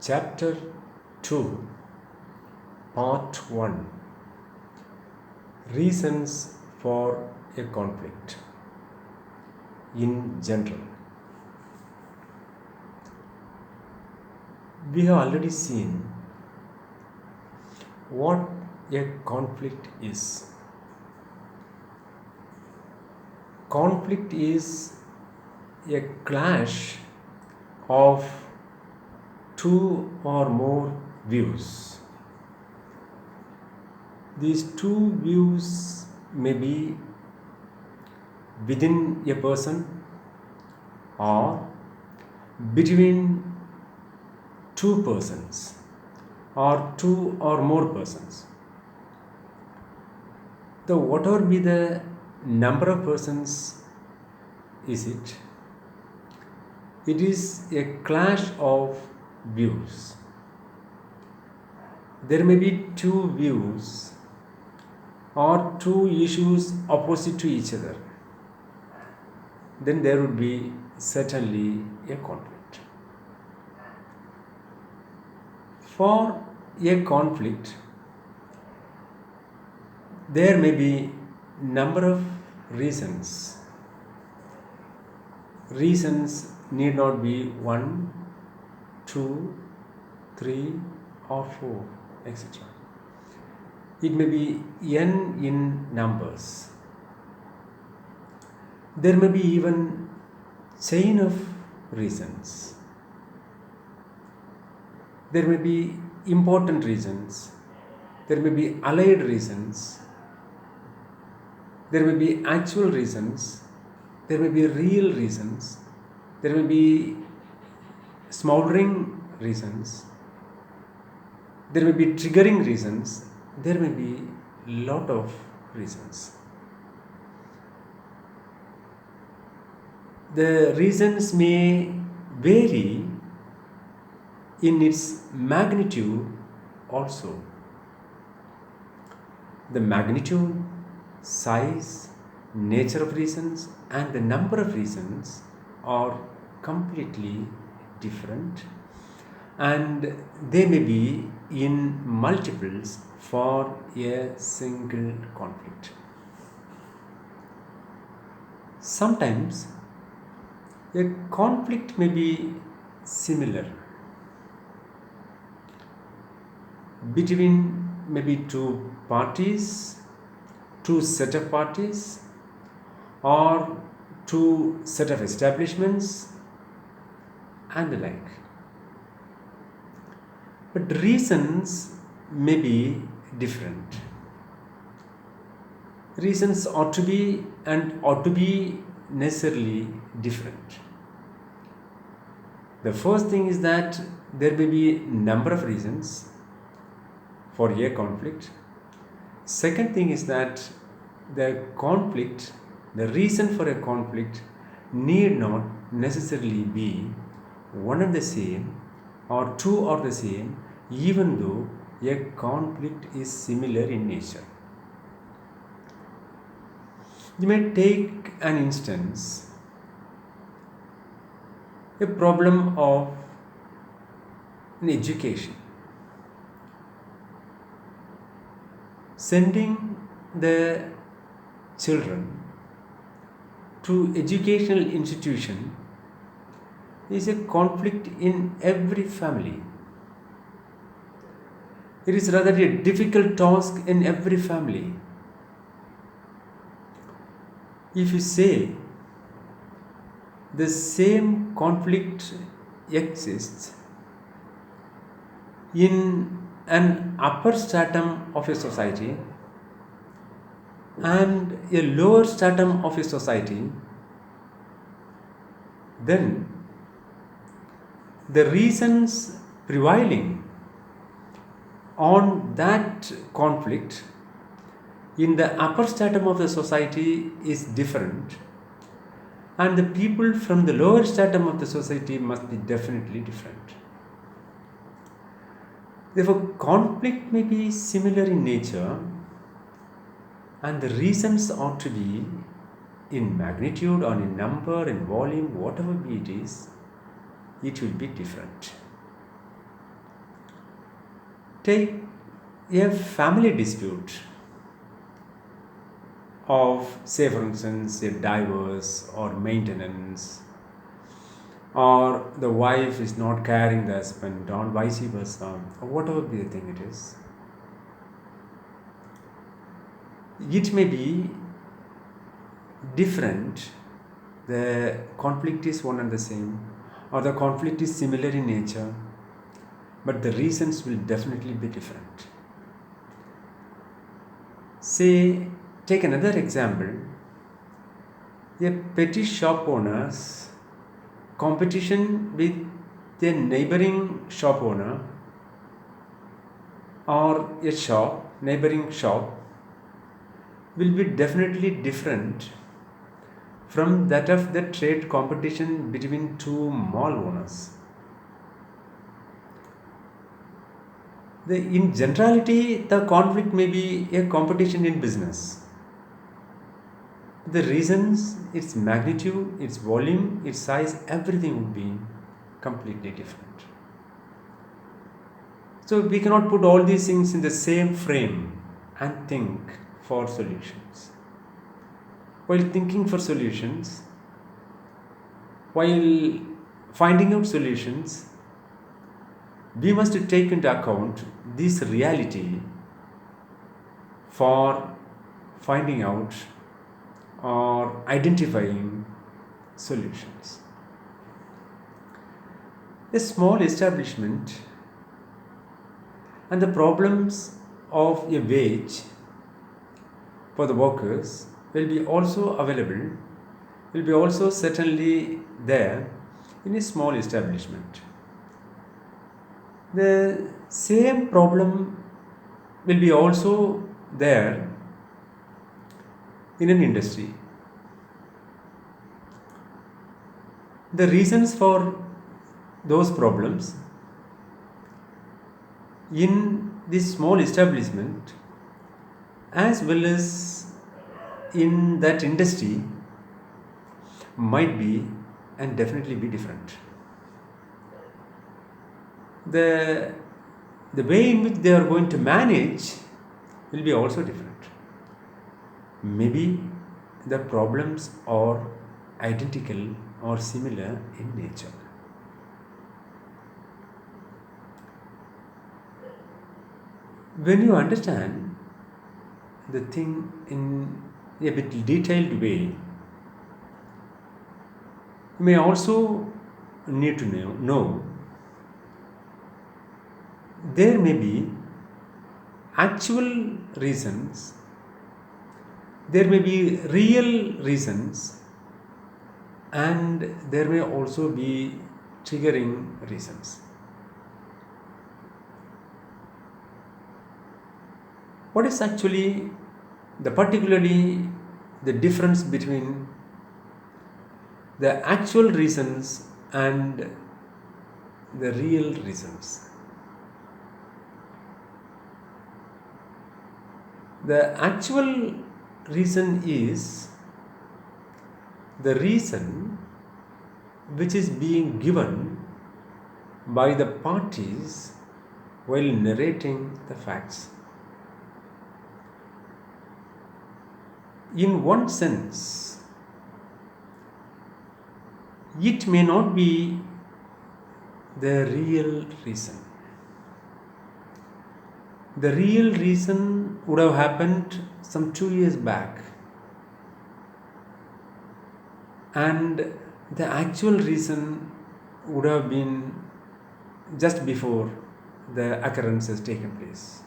Chapter 2, Part 1, Reasons for a Conflict in General. We have already seen what a conflict is. Conflict is a clash of two or more views. These two views may be within a person or between two persons or two or more persons. The whatever be the number of persons is it is a clash of views. There may be two views or two issues opposite to each other. Then there would be certainly a conflict. For a conflict, there may be number of reasons. Reasons need not be 1, 2, 3 or 4, etc. It may be n in numbers. There may be even chain of reasons. There may be important reasons. There may be allied reasons. There may be actual reasons. There may be real reasons. There may be smoldering reasons. There may be triggering reasons. There may be lot of reasons. The reasons may vary in its magnitude also. The magnitude, size, nature of reasons and the number of reasons are completely different, and they may be in multiples for a single conflict. Sometimes a conflict may be similar between maybe two parties, two set of parties, or two set of establishments and the like. But reasons may be different. Reasons ought to be necessarily different. The first thing is that there may be number of reasons for a conflict. Second thing is that the reason for a conflict need not necessarily be one and the same or two or the same, even though a conflict is similar in nature. You may take an instance, a problem of an education. Sending the children to educational institution is a conflict in every family. It is rather a difficult task in every family. If you say the same conflict exists in an upper stratum of a society and a lower stratum of a society, then the reasons prevailing on that conflict in the upper stratum of the society is different, and the people from the lower stratum of the society must be definitely different. Therefore, conflict may be similar in nature, and the reasons ought to be in magnitude or in number, in volume, whatever be it is, it will be different. Take a family dispute of, say, for instance, a divorce or maintenance, or the wife is not caring the husband, or vice versa, or whatever the thing it is. It may be different, the conflict is one and the same, or the conflict is similar in nature, but the reasons will definitely be different. Say, take another example, a petty shop owner's competition with a neighboring shop owner, or a neighboring shop, will be definitely different from that of the trade competition between two mall owners. In generality, the conflict may be a competition in business. The reasons, its magnitude, its volume, its size, everything would be completely different. So we cannot put all these things in the same frame and think for solutions. While thinking for solutions, while finding out solutions, we must take into account this reality for finding out or identifying solutions. A small establishment and the problems of a wage for the workers will be also available, will be also certainly there in a small establishment. The same problem will be also there in an industry. The reasons for those problems in this small establishment as well as in that industry might be and definitely be different. The way in which they are going to manage will be also different. Maybe the problems are identical or similar in nature. When you understand the thing in a bit detailed way, you may also need to know there may be actual reasons, there may be real reasons, and there may also be triggering reasons. What is actually particularly the difference between the actual reasons and the real reasons? The actual reason is the reason which is being given by the parties while narrating the facts. In one sense, it may not be the real reason. The real reason would have happened some 2 years back, and the actual reason would have been just before the occurrence has taken place.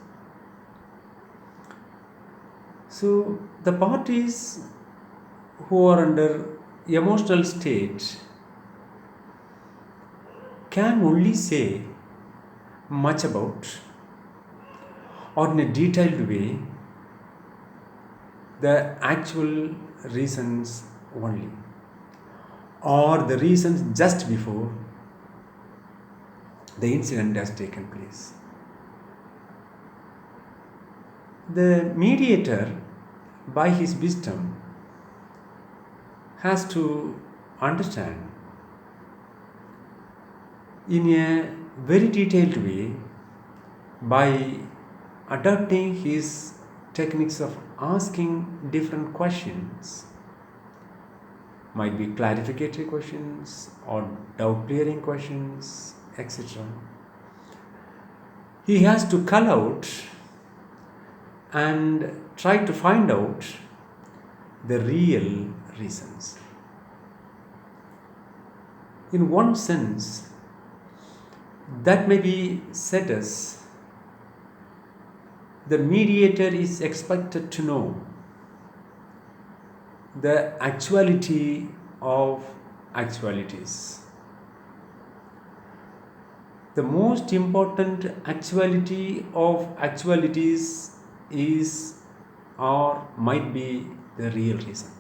So the parties who are under emotional state can only say much about, or in a detailed way, the actual reasons only, or the reasons just before the incident has taken place. The mediator, by his wisdom, has to understand in a very detailed way by adopting his techniques of asking different questions, might be clarificatory questions or doubt clearing questions, etc. He has to cull out and try to find out the real reasons. In one sense, that may be said as the mediator is expected to know the actuality of actualities. The most important actuality of actualities is or might be the real reason.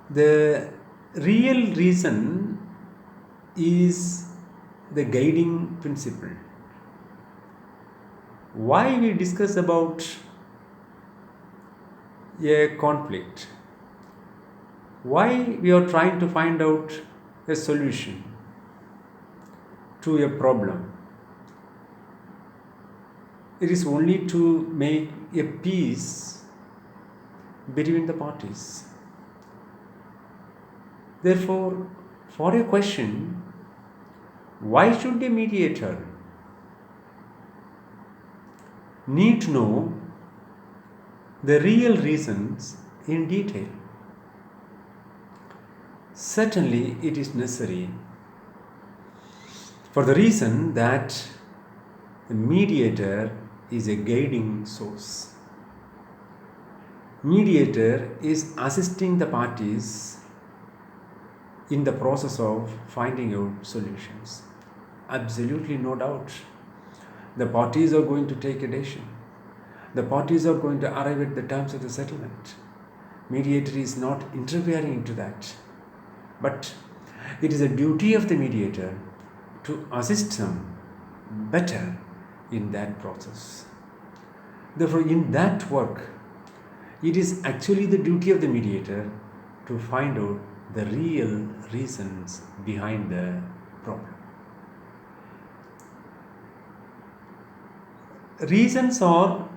The real reason is the guiding principle. Why we discuss about a conflict? Why we are trying to find out a solution to a problem? It is only to make a peace between the parties. Therefore, for a question, why should a mediator need to know the real reasons in detail? Certainly, it is necessary for the reason that the mediator is a guiding source. Mediator is assisting the parties in the process of finding out solutions. Absolutely no doubt. The parties are going to take a decision. The parties are going to arrive at the terms of the settlement. Mediator is not interfering into that. But it is a duty of the mediator to assist them better in that process. Therefore, in that work, it is actually the duty of the mediator to find out the real reasons behind the problem. Reasons are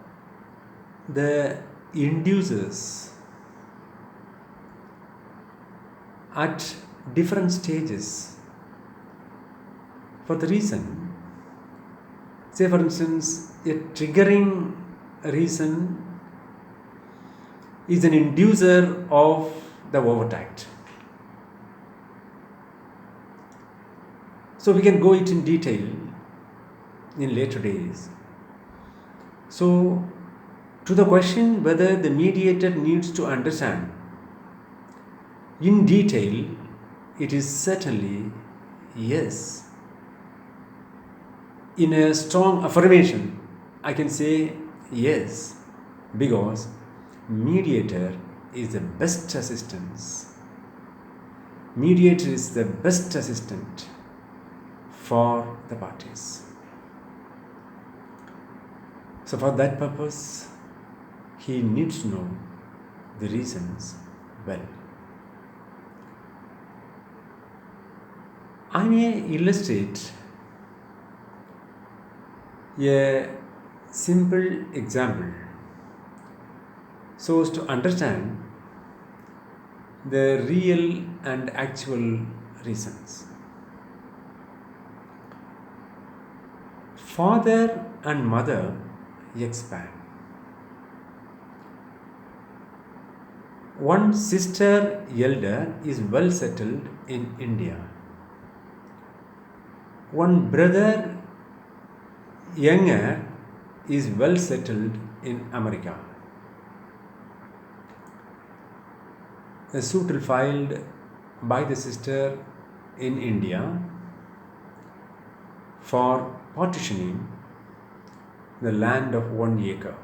the inducers at different stages for the reason. Say, for instance, a triggering reason is an inducer of the overt act. So we can go it in detail in later days. So, to the question whether the mediator needs to understand in detail, it is certainly yes. In a strong affirmation, I can say yes, because mediator is the best assistance. Mediator is the best assistant for the parties. So for that purpose, he needs to know the reasons well. I may illustrate a simple example so as to understand the real and actual reasons. Father and mother expand. One sister elder is well settled in India. One brother younger is well settled in America. A suit filed by the sister in India for partitioning the land of 1 acre.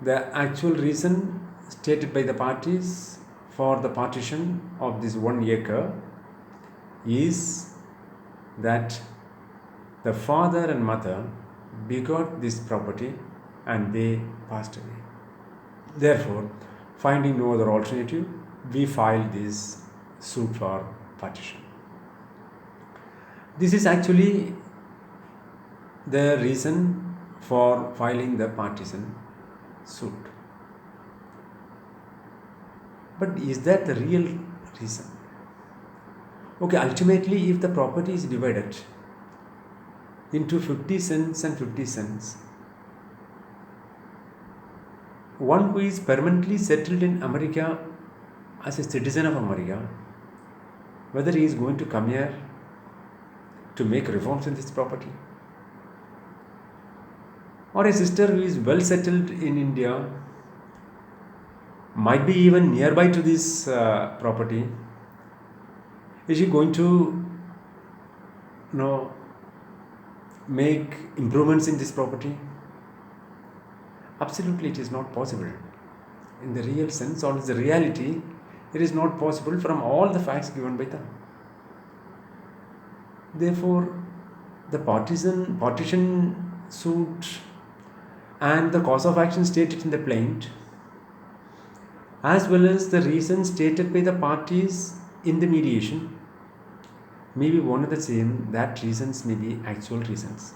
The actual reason stated by the parties for the partition of this 1 acre is that the father and mother begot this property and they passed away. Therefore, finding no other alternative, we filed this suit for partition. This is actually the reason for filing the partition suit. But is that the real reason? Okay, ultimately, if the property is divided into 50 cents and 50 cents, one who is permanently settled in America as a citizen of America, whether he is going to come here to make reforms in this property, or a sister who is well settled in India, might be even nearby to this property, is she going to make improvements in this property? Absolutely, it is not possible. In the real sense or the reality, it is not possible from all the facts given by them. Therefore, the partition suit and the cause of action stated in the plaint, as well as the reasons stated by the parties in the mediation, may be one and the same. That reasons may be actual reasons.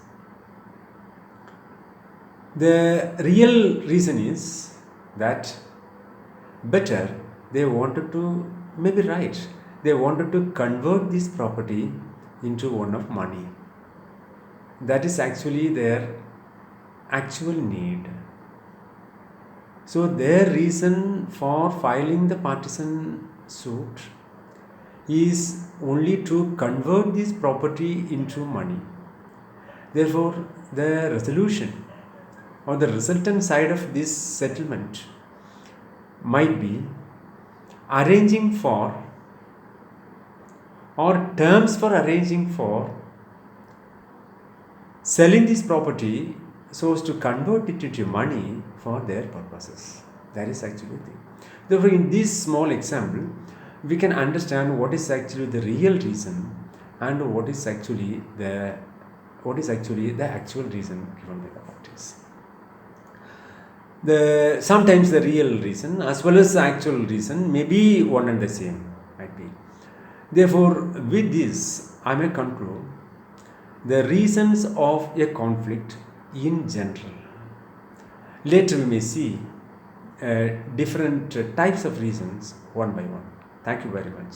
The real reason is that better they wanted to, maybe right, they wanted to convert this property into one of money. That is actually their actual need. So their reason for filing the partition suit is only to convert this property into money. Therefore, the resolution or the resultant side of this settlement might be arranging for, or terms for arranging for, selling this property so as to convert it into money for their purposes. That is actually the thing. Therefore, in this small example, we can understand what is actually the real reason and what is actually the actual reason given by the parties. Sometimes the real reason as well as the actual reason may be one and the same, might be. Therefore, with this, I may conclude the reasons of a conflict in general. Later we may see different types of reasons one by one. Thank you very much.